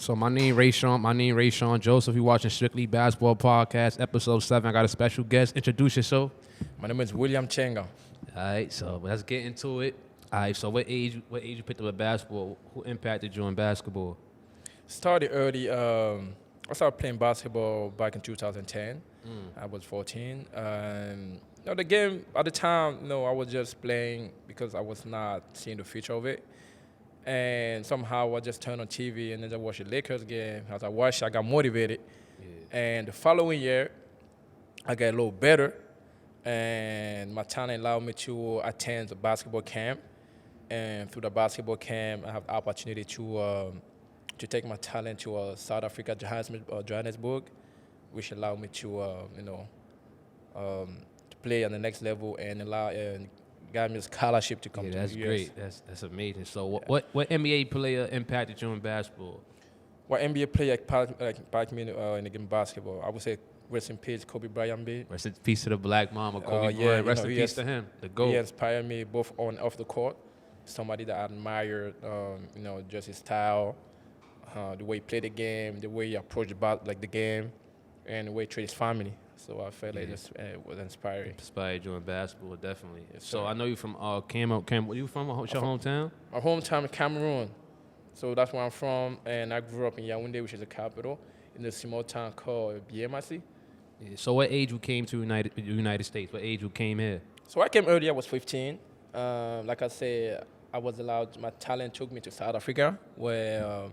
So my name Ray Sean Joseph. You watching Strictly Basketball Podcast, episode 7. I got a special guest. Introduce yourself. My name is Wiiiam Tchiengang. All right, so let's get into it. All right, so what age you picked up at basketball? Who impacted you in basketball? Started early. I started playing basketball back in 2010. I was 14. The game at the time, I was just playing because I was not seeing the future of it. And somehow I just turned on TV and then I watched the Lakers game. As I watched, I got motivated. Yeah. And the following year, I got a little better. And my talent allowed me to attend a basketball camp. And through the basketball camp, I have the opportunity to take my talent to South Africa, Johannesburg, which allowed me to, to play on the next level and got me a scholarship to come to the US. That's great. That's amazing. So what NBA player impacted you in basketball? What NBA player impacted me in the game of basketball? I would say rest in peace, Kobe Bryant. Rest in peace to the Black Mamba, Kobe Bryant. Rest in peace to him, the GOAT. He inspired me both on and off the court. Somebody that I admired, just his style, the way he played the game, the way he approached the game, and the way he treated his family. So I felt like this was inspiring. Inspired you in basketball, definitely. Yes, so sir. I know you from Cameroon. Where you from? What's your hometown? My hometown is Cameroon. So that's where I'm from, and I grew up in Yaoundé, which is the capital, in a small town called Wiiiam. Yeah. So what age you came to United States? What age you came here? So I came early. I was 15. Like I said, I was allowed. My talent took me to South Africa, where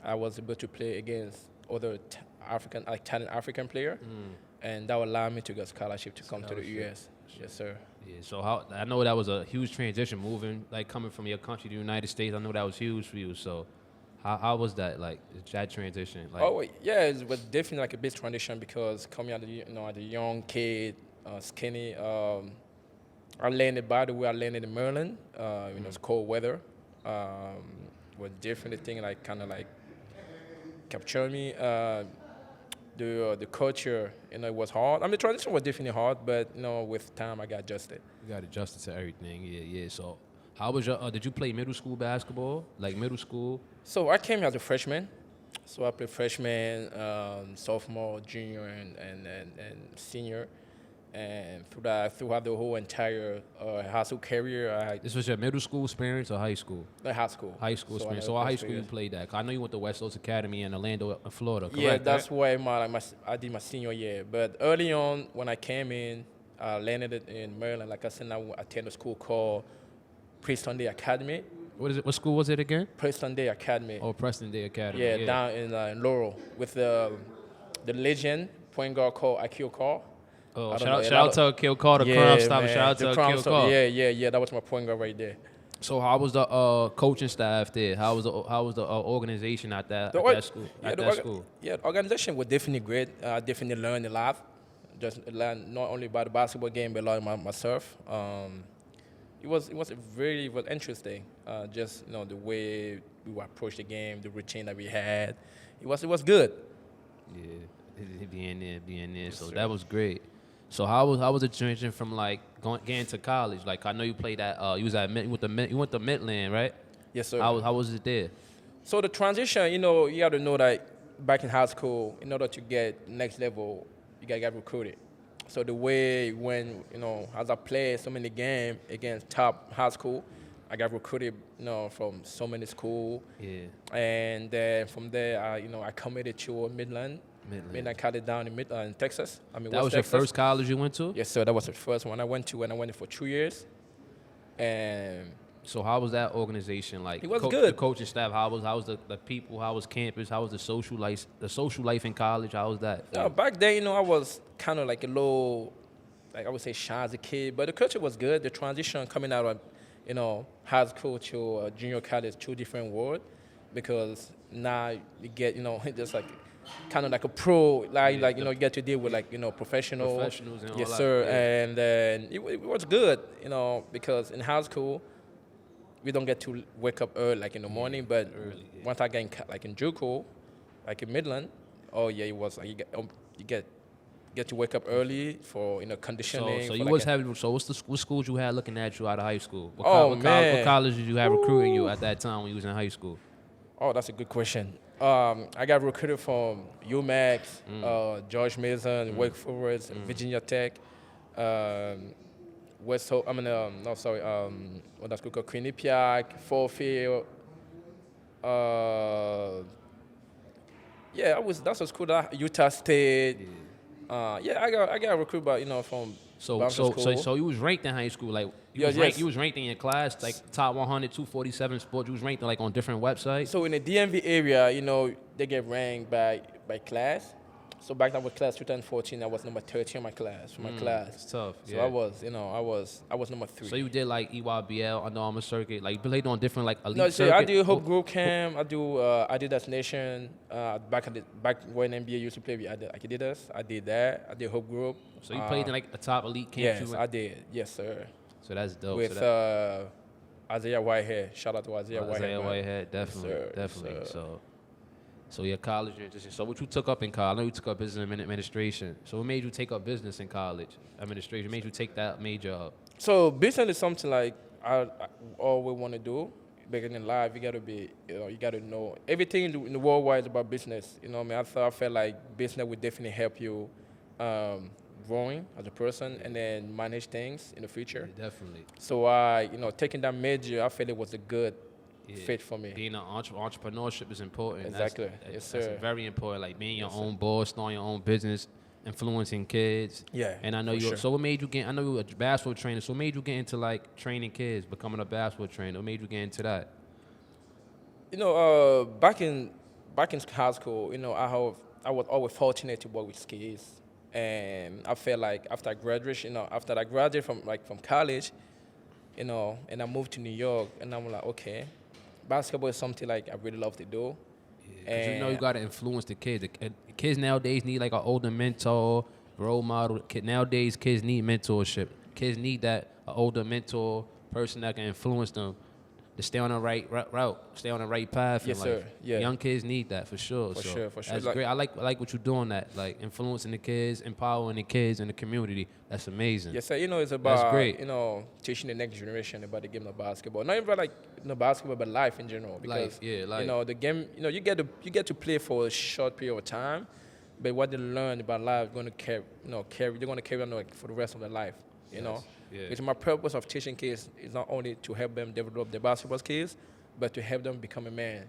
I was able to play against other talented African player, and that allowed me to get a scholarship to come to the US. Yes, sir. Yeah. So I know that was a huge transition, coming from your country to the United States. I know that was huge for you. So how was that that transition? It was definitely like a big transition because coming out as a young kid, skinny. I landed in Maryland. It's cold weather. Was different thing captured me. The culture, it was hard. I mean, the transition was definitely hard, but with time I got adjusted. You got adjusted to everything. Yeah. So how was your? Did you play middle school basketball? Like middle school? So I came here as a freshman. So I played freshman, sophomore, junior, and senior. And throughout the whole entire high school career, This was your middle school experience or high school? High school. High school experience. So high school you played that? 'Cause I know you went to West Coast Academy in Orlando, Florida. Correct, yeah, that's right? where I did my senior year. But early on, when I came in, I landed it in Maryland. Like I said, I attended a school called Preston Day Academy. What is it? What school was it again? Preston Day Academy. Oh, Preston Day Academy. Yeah, down in Laurel with the legend point guard called Akil Carr. Oh, shout out to Akil Carr, the Crime Stopper. Shout out to Akil Carr. Yeah. That was my point guard right there. So how was the coaching staff there? How was the organization at that school? Yeah, the organization was definitely great. I definitely learned a lot. Just learned not only about the basketball game, but a lot about myself. It was interesting. Just the way we would approach the game, the routine that we had. It was good. Yeah, being there. Yes, so sir. that was great. So how was the transition from getting to college? I know you played at you went to Midland, right? Yes, sir. How was it there? So the transition, you have to know that back in high school, in order to get next level, you gotta get recruited. So the way when as I played so many games against top high school, I got recruited, from so many schools. Yeah. And then from there, I committed to Midland College down in Texas. That West was Texas. your first college you went to? Yes, sir. That was the first one I went to, and I went for 2 years. And so how was that organization like? It was good. The coaching staff. How was the people? How was campus? How was the social life in college? How was that? Back then, I was kind of like a little, I would say, shy as a kid, but the culture was good. The transition coming out of, high school to junior college, 2 different worlds, because now you get, just kind of like a pro, you get to deal with professionals and all yes, that. sir. Yeah. And then it was good, because in high school we don't get to wake up early in the morning, but once I get in JUCO, in Midland, it was you get to wake up early for conditioning. So you was having. So what schools you had looking at you out of high school? What man. What college did you have recruiting you at that time when you was in high school? Oh, that's a good question. I got recruited from UMass, George Mason, Wake Forest, Virginia Tech, West Ho- I mean, no, sorry, what that's called, Quinnipiac, Fairfield. Uh, yeah, that's a school that Utah State. Yeah, I got recruited by from So Boston so so school. so you was ranked in high school, like Yes. you was ranked in your class, like top 100, 247 sports. You was ranked like on different websites. So in the DMV area, they get ranked by class. So back then with class 2014, I was number 13 in my class for my class. It's tough. So Yeah. I was number 3. So you did like EYBL, Under Armour circuit, like you played on different like elite No, so circuit. I do Hope Group Camp. I do Adidas Nation. Back when NBA used to play with Adidas, I did that. I did Hope Group. So you played in like a top elite camp. Yes, I did. Yes, sir. So that's dope. With Isaiah Whitehead. Shout out to Isaiah Whitehead. Isaiah man. Whitehead, definitely, Yes, sir. definitely. Yes, sir. So your college transition. So what you took up in college? I know you took up business administration. So what made you take up business in college? Administration. What made you take that major up? So business is something like I always want to do. Beginning in life, you gotta be, you gotta know everything in the worldwide is about business. I mean, I felt like business would definitely help you growing as a person and then manage things in the future. Yeah, definitely. So taking that major, I felt it was a good fit for me. Being an entrepreneurship is important. Exactly. Yes, sir. That's very important. Like being your Yes, own boss, starting your own business, influencing kids. Yeah, And I know for you. sure. So what made you get? I know you were a basketball trainer. So what made you get into like training kids, becoming a basketball trainer? What made you get into that? Back in high school, I was always fortunate to work with kids, and I felt like after I graduated from college, and I moved to New York, and I'm like, okay, basketball is something like I really love to do. Because you got to influence the kids. The kids nowadays need like an older mentor, role model. Nowadays, kids need mentorship. Kids need that older mentor, person that can influence them to stay on the right route, stay on the right path Yes, in life. sir. Yeah. Young kids need that for sure. For So sure, for sure. That's Like- great. I like what you're doing. That like influencing the kids, empowering the kids in the community. That's amazing. Yes, sir. It's about great. teaching the next generation about the game of basketball. Not even about basketball, but life in general. Because Life, yeah, life. the game. You get to play for a short period of time, but what they learn about life going to carry. They're going to carry on for the rest of their life. Yeah. It's my purpose of teaching kids is not only to help them develop their basketball skills, but to help them become a man.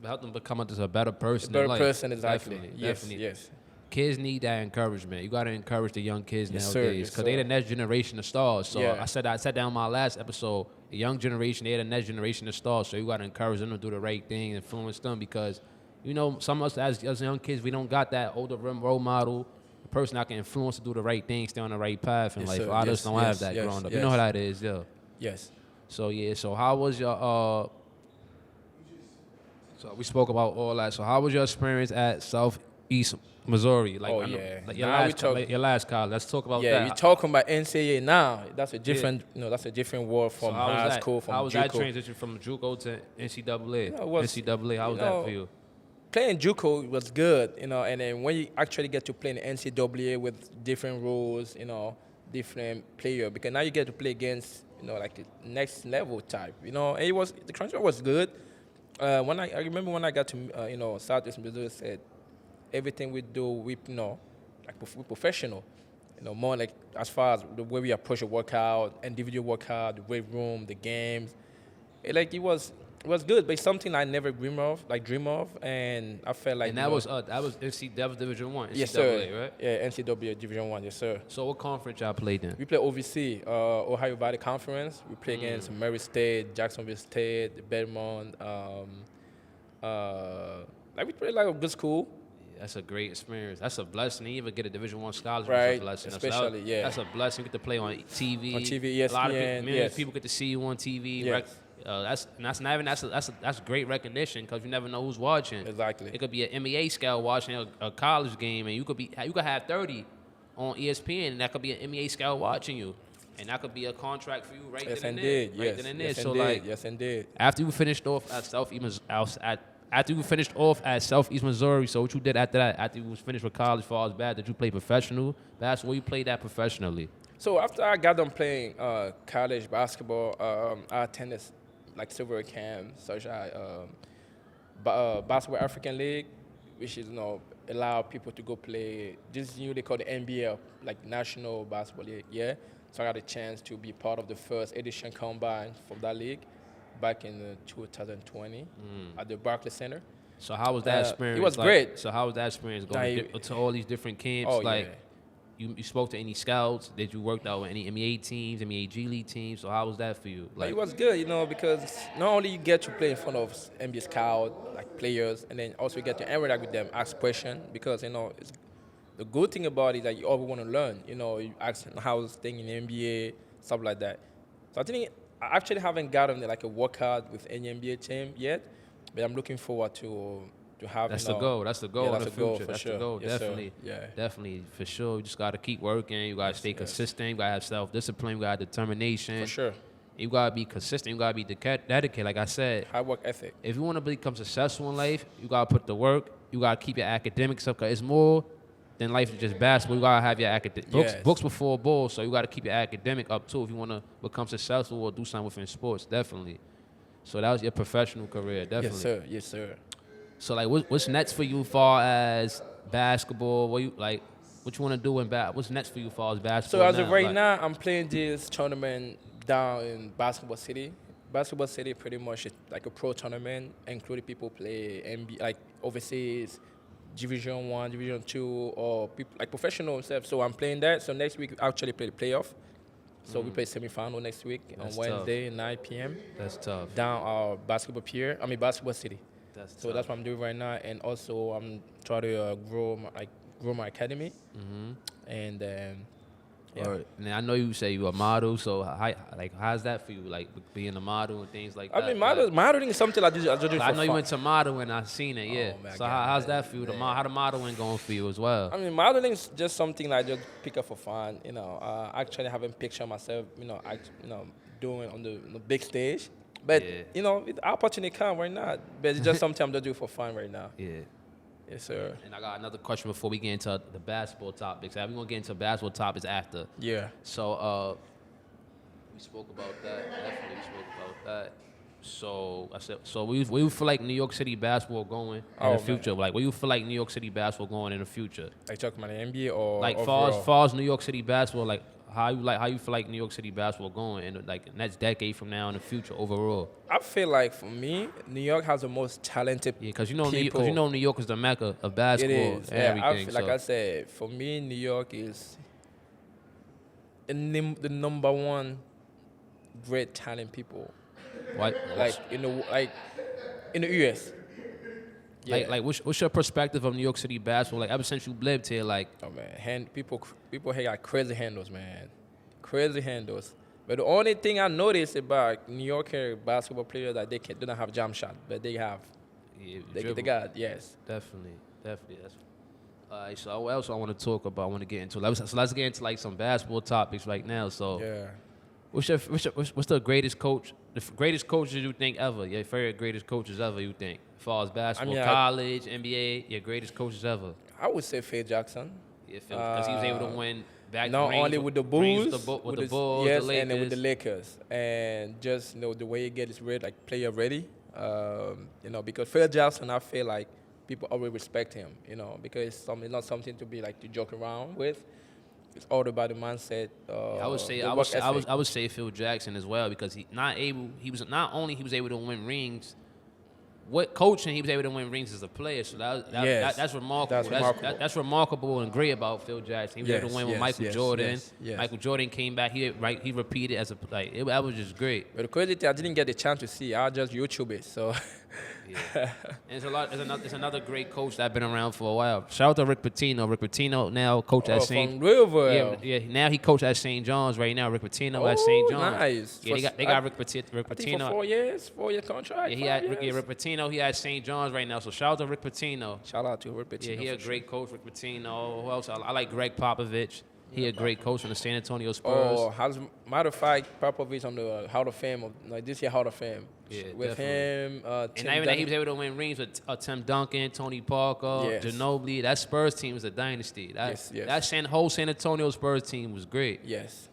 Help them become a better person. A better in life. person, exactly. Definitely, Yes, definitely. yes. Kids need that encouragement. You got to encourage the young kids Yes, sir. nowadays Yes, because they're the sir. next generation of stars. So Yeah. I said down my last episode, the young generation, they're the next generation of stars. So you got to encourage them to do the right thing, influence them because, some of us as young kids, we don't got that older role model, a person that can influence to do the right thing, stay on the right path in Yes, life. sir. A lot of us Yes, don't have yes, that yes, growing up. yes. You know how that is, yeah. Yes. So yeah, so how was your so we spoke about all that. So how was your experience at Southeast Missouri? Like, Oh, I know- yeah. like Now we talk- your last college. Let's talk about Yeah, that. you're talking about NCAA now. That's a different, that's a different world So from how was high that? school, from How was JUCO. that transition from JUCO to NCAA? it was- NCAA, how was that for you? Playing JUCO was good, and then when you actually get to play in the NCAA with different rules, different player, because now you get to play against, like the next level type, and the transfer was good. When I remember when I got to, Southeast Missouri said, everything we do, we're professional, more like as far as the way we approach a workout, individual workout, the weight room, the games. It was good, but it's something I never dream of, and I felt like. And that was NCAA Division One, NCAA, Yes, sir. right? Yeah, NCAA Division One, yes, sir. So what conference y'all played in? We play OVC, Ohio Valley Conference. We play against Murray State, Jacksonville State, Belmont. We play like a good school. That's a great experience. That's a blessing. You even get a Division One scholarship. Right, Is a blessing. especially, yeah. That's a blessing. You get to play on TV. On TV, A lot of ESPN, people, yes. people get to see you on TV. Yes. That's great recognition because you never know who's watching. Exactly. It could be an NBA scout watching a college game, and you could have 30 on ESPN, and that could be an NBA scout watching you, and that could be a contract for you right Yes, then and indeed. there. Right Yes, then and there. yes, So indeed. Yes, indeed. after you finished off at Southeast Missouri, so what you did after that, after you was finished with college, as far as bad, did you play professional basketball? You played that professionally. So after I got done playing college basketball, I attended like several camps, such as Basketball African League, which is allow people to go play. This is newly called the NBL, like National Basketball League. Yeah, so I got a chance to be part of the first edition combine from that league back in 2020 at the Barclays Center. So how was that experience? It was great. So how was that experience going to all these different camps? Oh, like, yeah. You spoke to any scouts? Did you work out with any NBA teams, NBA G League teams? So how was that for you? Like, it was good, because not only you get to play in front of NBA scout, like players, and then also you get to interact with them, ask questions, because it's, the good thing about it is that you always want to learn. You ask how's thing in the NBA, stuff like that. So I think I actually haven't gotten like a workout with any NBA team yet, but I'm looking forward to have. That's the goal. That's the goal yeah, in the future. That's sure. the goal. Yes, definitely. Sir. Yeah. Definitely, for sure. You just got to keep working. You got to stay consistent. You got to have self-discipline. You got to have determination. For sure. You got to be consistent. You got to be dedicated. Like I said, hard work ethic. If you want to become successful in life, you got to put the work. You got to keep your academics up, because it's more than life is just basketball. You got to have your books before balls, so you got to keep your academic up too if you want to become successful or do something within sports, definitely. So that was your professional career, definitely. Yes, sir. Yes, sir. So, like, what's next for you as far as basketball? What you want to do in what's next for you as far as basketball? So, as of right now, I'm playing this tournament down in Basketball City. Basketball City pretty much is like a pro tournament, including people play NBA, like overseas, Division 1, Division 2, or people like professional stuff. So, I'm playing that. So, next week, we actually play the playoff. So, we play semifinal next week on Wednesday, 9 p.m. That's tough. Down our Basketball City. So that's what I'm doing right now, and also I'm trying to grow my academy, and yeah. Right. Now I know you say you're a model, so how's that for you? Like being a model and things like that. I mean, modeling is something I do for I know fun. you went to modeling, I've seen it, yeah. Oh, man, so how's that for you? How the modeling going for you as well? I mean, modeling is just something I just pick up for fun. Actually haven't pictured myself, doing on the big stage. But, the opportunity comes right now. But it's just something I'm just doing for fun right now. Yeah. Yes, sir. And I got another question before we get into the basketball topics. We're going to get into basketball topics after. Yeah. So we spoke about that. Definitely we spoke about that. So I said, where you feel like New York City basketball going in the future? Man. Like, where you feel like New York City basketball going in the future? Like talking about the NBA or like overall? far as New York City basketball, like how you feel like New York City basketball going in like next decade from now in the future overall? I feel like for me, New York has the most talented because people. New York is the mecca of basketball. It is. And everything. Like I said, for me, New York is the number one great talent people. What? Like in the US. Yeah. Like what's your perspective of New York City basketball? Like ever since you lived here, like oh man, people here got crazy handles, man, crazy handles. But the only thing I noticed about New Yorker basketball players that they don't have jump shot, but they have. Yeah, they got yes. Definitely. That's all right. So what else I want to talk about? I want to get into. Let's get into like some basketball topics right now. So yeah. What's the greatest coach? The greatest coaches you think ever? Your favorite greatest coaches ever? You think? As far as basketball, college, NBA, your greatest coaches ever? I would say Phil Jackson. Yeah, because he was able to win back. Not only with the Bulls, with the Bulls, yes, the Lakers. and then with the Lakers, and just the way he gets ready, like player ready. Because Phil Jackson, I feel like people always respect him. Because it's not something to be like to joke around with. It's all about the mindset. I would say Phil Jackson as well, because he was able to win rings. What coaching he was able to win rings as a player, so that's remarkable. That's remarkable and great about Phil Jackson. He was able to win with Michael Jordan. Yes. Michael Jordan came back. He repeated as that was just great. But the crazy thing, I didn't get the chance to see. I just YouTube it. So. Yeah. And there's another great coach that's been around for a while. Shout out to Rick Pitino. Rick Pitino now coach at St. From Louisville. Yeah. Now he coach at St. John's right now. Rick Pitino at St. John's. Nice. Yeah, they got Rick Pitino. I think for 4 year contract. Yeah, Rick Pitino. He at St. John's right now. So shout out to Rick Pitino. Shout out to Rick Pitino. Yeah, he a great coach, Rick Pitino. Who else? I like Greg Popovich. He a great coach in the San Antonio Spurs. As a matter of fact, Popovich on the Hall of Fame, this year Hall of Fame. Yeah, with definitely. him, and even that he was able to win rings with Tim Duncan, Tony Parker, Ginobili. That Spurs team was a dynasty. That whole San Antonio Spurs team was great. Yes.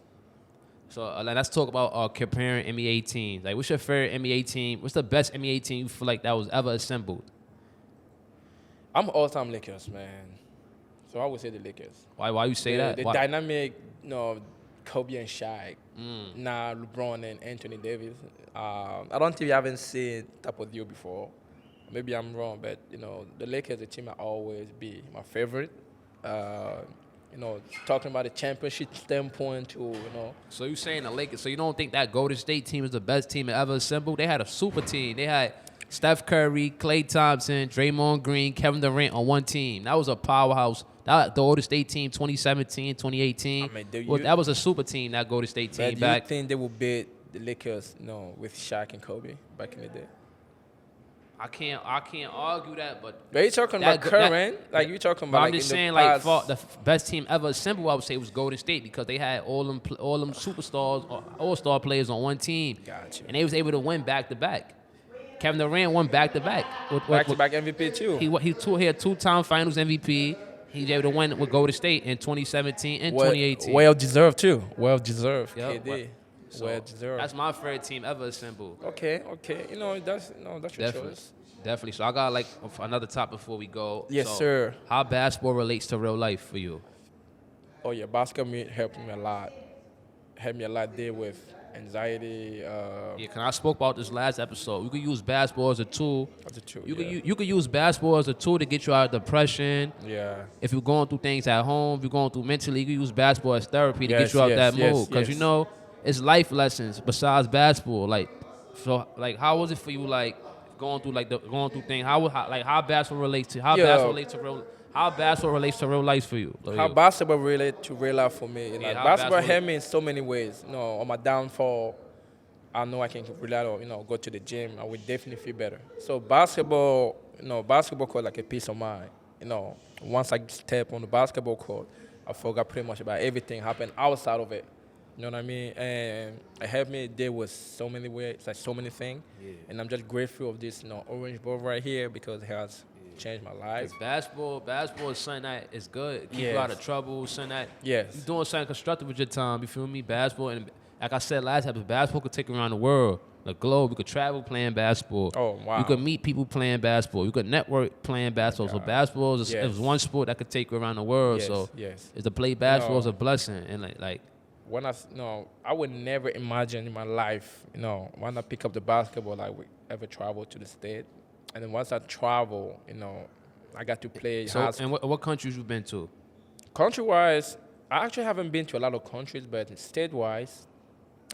So let's talk about comparing NBA teams. Like, what's your favorite NBA team? What's the best NBA team you feel like that was ever assembled? I'm all-time Lakers, man. So I would say the Lakers. Why you say that? The Why? dynamic, Kobe and Shaq. Now LeBron and Anthony Davis. I don't think you haven't seen type of deal before. Maybe I'm wrong, but the Lakers, the team I always be my favorite. Talking about the championship standpoint too. So you saying the Lakers? So you don't think that Golden State team is the best team ever assembled? They had a super team. They had Steph Curry, Klay Thompson, Draymond Green, Kevin Durant on one team. That was a powerhouse. That the Golden State team, 2017, 2018. That was a super team. That Golden State team do back. you think they will beat the Lakers? With Shaq and Kobe back in the day. I can't argue that, but you're talking about current, you're talking about. I'm just saying, like, for the best team ever assembled, I would say was Golden State because they had all them superstars, all-star players on one team, Gotcha. And they was able to win back to back. Kevin Durant won back to back. Back-to-back MVP too. He had two-time Finals MVP. He was able to win with Golden State in 2017 and 2018. Well deserved too. Well deserved. Yep. KD. So well deserved. That's my favorite team ever assembled. Okay. That's your choice. Definitely. So I got like another topic before we go. Yes, so, sir. How basketball relates to real life for you? Oh yeah, basketball helped me a lot. Helped me a lot deal with anxiety. Can I spoke about this last episode? You could use basketball as a tool. As a tool. You could use basketball as a tool to get you out of depression. Yeah. If you're going through things at home, if you're going through mentally, you can use basketball as therapy to get you out that mood. Because it's life lessons besides basketball. How was it for you? Like going through things. How basketball relates to basketball relates to real life for you? How basketball relate to real life for me? Basketball helped me in so many ways. On my downfall, I know I can rely on, go to the gym. I would definitely feel better. So basketball court like a peace of mind. Once I step on the basketball court, I forgot pretty much about everything happened outside of it. You know what I mean? And it helped me deal with so many ways, so many things. Yeah. And I'm just grateful of this, orange ball right here because it has changed my life. Basketball is something that is good. Keep you out of trouble, something that you're doing something constructive with your time. You feel me? Basketball, and like I said last time, basketball could take you around the world, the globe. You could travel playing basketball. Oh, wow. You could meet people playing basketball. You could network playing basketball. So basketball is one sport that could take you around the world. Is to play basketball is a blessing. And like when I would never imagine in my life, when I pick up the basketball, I would ever travel to the state. And then once I travel, I got to play. And what countries you been to? Country-wise, I actually haven't been to a lot of countries, but state-wise,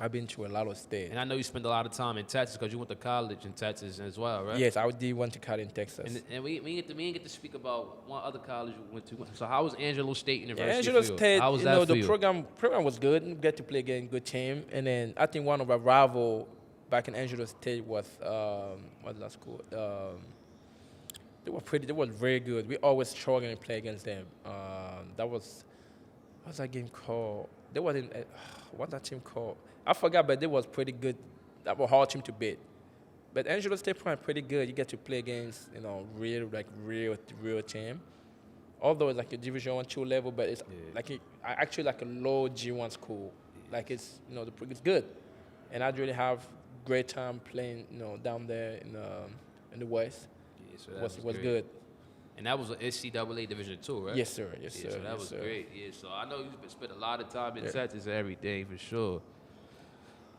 I've been to a lot of states. And I know you spend a lot of time in Texas because you went to college in Texas as well, right? Yes, I did went to college in Texas. And we didn't get to speak about one other college you went to. So how was Angelo State University? Angelo for you? State, how was that for the you? program was good. You get to play against good team. And then I think one of our rival back in Angelo State was what's that school? They were very good. We always struggled to play against them. What's that game called? They wasn't what's that team called? I forgot, but they was pretty good. That was a hard team to beat. But Angelo State was pretty good. You get to play against, real team. Although it's like a Division 1-2 level, but it's actually like a low G1 school. Like it's it's good, and I really have great time playing down there in the West. Yeah, so was good. And that was an NCAA Division 2, right? Yes, sir. Yes, sir. So that was great. Yeah, so I know you spent a lot of time in Texas and everything for sure.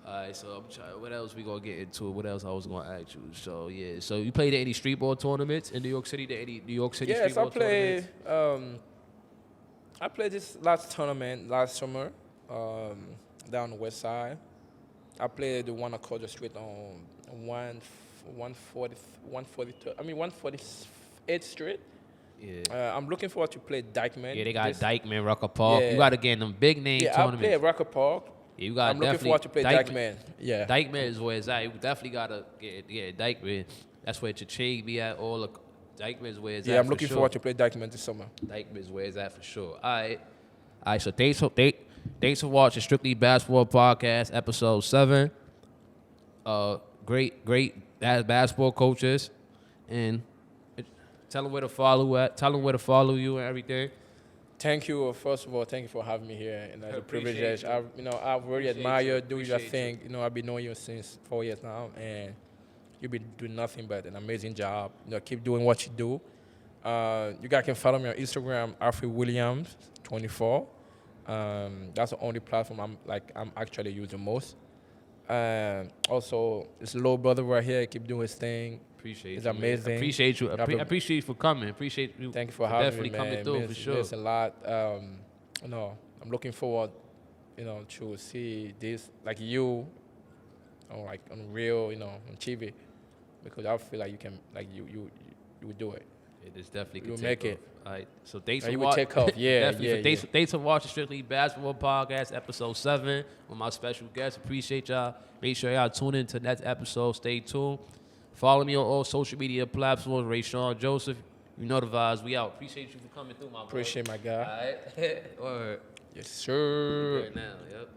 All right, so I'm trying. What else we gonna get into? What else I was gonna ask you? So yeah, so you played at any street ball tournaments in New York City? Any New York City street ball tournaments? Yes, I played this last tournament last summer down the west side. I played the one across the street on 148th Street. Yeah. I'm looking forward to play Dykeman. Yeah, they got Dykeman, Rucker Park. Yeah. You got to get in them big name tournaments. Yeah, I play Rucker Park. Yeah, you got. I'm looking forward to play Dykeman. Yeah, Dykeman is where it's at. You definitely gotta get Dykeman. That's where Tchiengang be at. All the Dykeman is where it's at. Yeah, I'm looking forward to play Dykeman this summer. Dykeman is where it's at for sure. All right. So thanks for watching Strictly Basketball Podcast, episode 7. Great basketball coaches, and tell them where to follow at. Tell them where to follow you and everything. Thank you. First of all, thank you for having me here. And it's a privilege. You. I really Appreciate admire you. you. Do your Appreciate thing. I've been knowing you since 4 years now, and you've been doing nothing but an amazing job. Keep doing what you do. You guys can follow me on Instagram, Alfred Williams 24. That's the only platform I'm actually using most. Also, this little brother right here keep doing his thing. Appreciate it's you. amazing. Man. Appreciate you. Appreciate you for coming. Appreciate you. Thank you for having definitely me, man. Coming through for sure. Means a lot. I'm looking forward, to see this like you, like on real, on TV, because I feel like you can, like you would do it. It is definitely. You'll make it. All right. So thanks you for would watching. take off. Yeah, definitely. Thanks for watching Strictly Basketball Podcast, episode 7, with my special guest. Appreciate y'all. Make sure y'all tune in to next episode. Stay tuned. Follow me on all social media platforms. Ray Sean Joseph. You know the vibes. We out. Appreciate you for coming through, my boy. Appreciate my guy. All right. Word. Yes, sir. Good now. Yep.